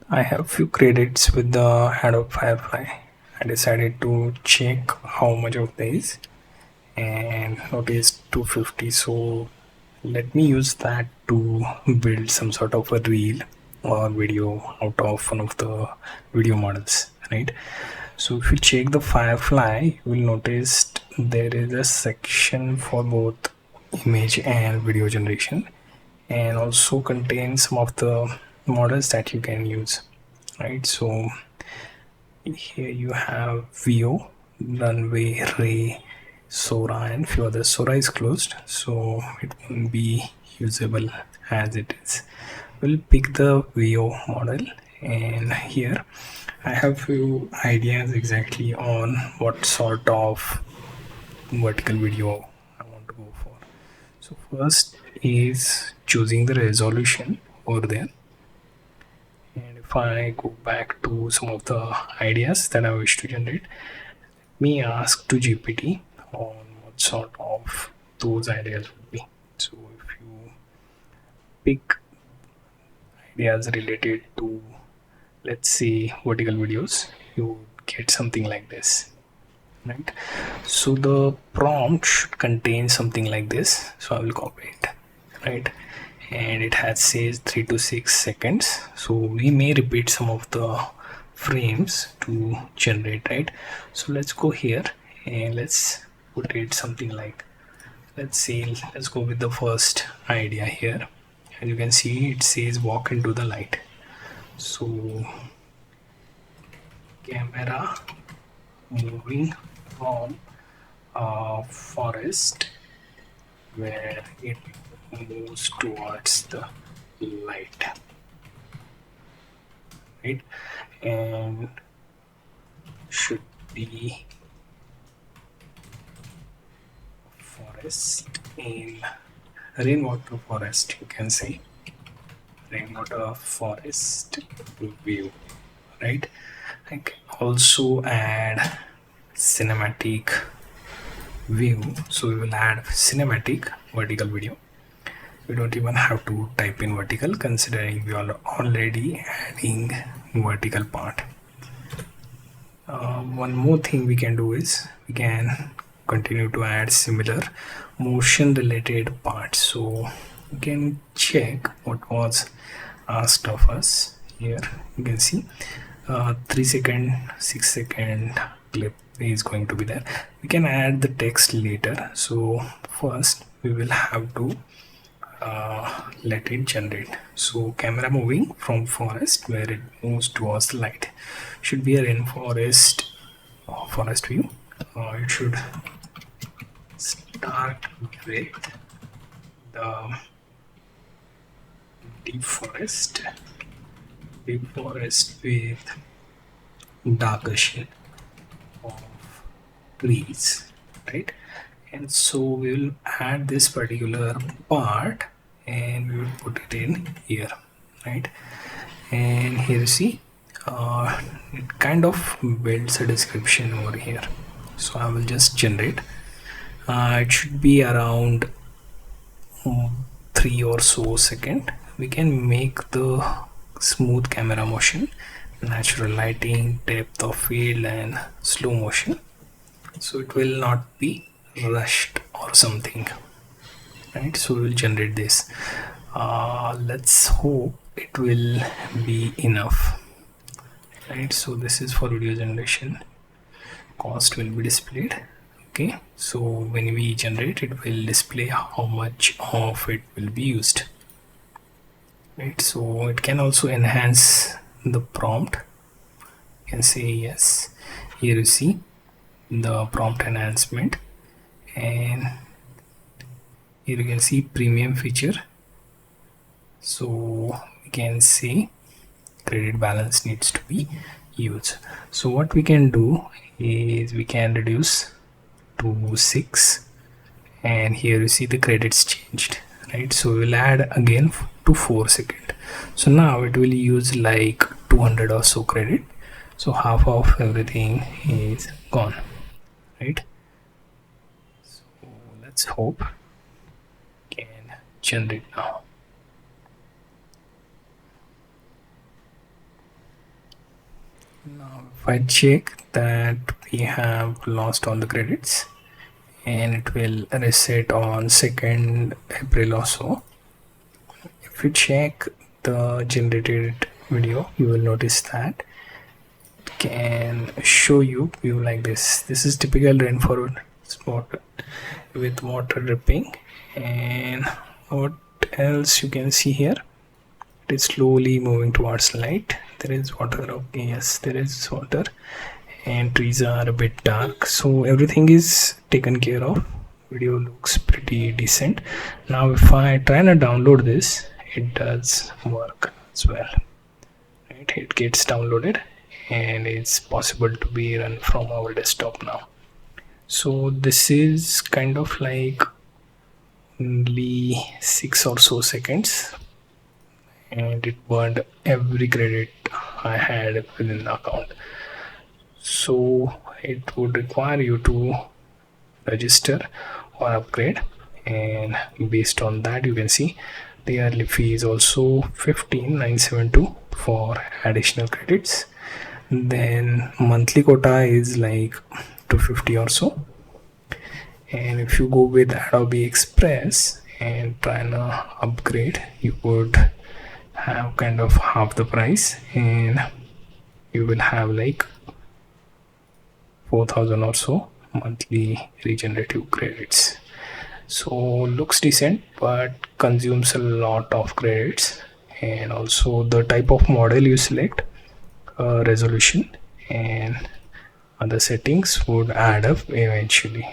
I have few credits with the Adobe Firefly. I decided to check how much of this and noticed 250. So let me use that to build some sort of a reel or video out of one of the video models, right? So if you check the Firefly, you will notice there is a section for both image and video generation, and also contains some of the models that you can use, right? So here you have VEO, runway, ray, Sora, and few others. Sora is closed, so it won't be usable as it is. We'll pick the VEO model, and here I have few ideas exactly on what sort of vertical video I want to go for. So first is choosing the resolution over there, and if I go back to some of the ideas that I wish to generate, me ask to GPT on what sort of those ideas would be. So if you pick ideas related to, let's say, vertical videos, you get something like this, right? So the prompt should contain something like this. So I will copy it, right? And it has says 3 to 6 seconds. So we may repeat some of the frames to generate, right? So let's go here and let's put it something like, let's see, let's go with the first idea here. As you can see, it says walk into the light. So camera moving from a forest where it moves towards the light, right? And should be forest in rainwater forest, you can say rainwater forest view, right? I can also add cinematic view. So we will add cinematic vertical video. We don't even have to type in vertical, considering we are already adding vertical part. One more thing we can do is we can continue to add similar motion related parts. So you can check what was asked of us. Here you can see 3 second, 6 second clip is going to be there. We can add the text later. So first we will have to let it generate. So camera moving from forest where it moves towards the light should be a rainforest forest view. It should start with the deep forest with darker shade of trees, right? And so we will add this particular part and we will put it in here, right? And here you see it kind of builds a description over here. So I will just generate. It should be around 3 or so second. We can make the smooth camera motion, natural lighting, depth of field, and slow motion, so it will not be rushed or something, right? So we will generate this. Let's hope it will be enough, right? So this is for video generation. Cost will be displayed. Okay, so when we generate, it will display how much of it will be used, right? So it can also enhance the prompt. You can say yes. Here you see the prompt enhancement, and here you can see premium feature. So we can say credit balance needs to be used. So what we can do is we can reduce to 6, and here you see the credits changed, right? So we'll add again to 4 second. So now it will use like 200 or so credit, so half of everything is gone, right? So let's hope we can generate now. Now if I check that we have lost all the credits, and it will reset on 2nd April or so. If you check the generated video, you will notice that it can show you view like this. This is typical rainfall spot with water dripping. And what else you can see here, it is slowly moving towards light. There is water. Okay, yes, there is water, and trees are a bit dark, so everything is taken care of. Video looks pretty decent. Now if I try to download this, it does work as well, right? It gets downloaded and it's possible to be run from our desktop now. So this is kind of like only 6 or so seconds, and it burned every credit I had within the account. So it would require you to register or upgrade, and based on that you can see the yearly fee is also 15,972 for additional credits. Then monthly quota is like 250 or so. And if you go with Adobe Express and try and upgrade, you would have kind of half the price, and you will have like 4,000 or so monthly regenerative credits. So looks decent, but consumes a lot of credits. And also the type of model you select, resolution and other settings would add up eventually.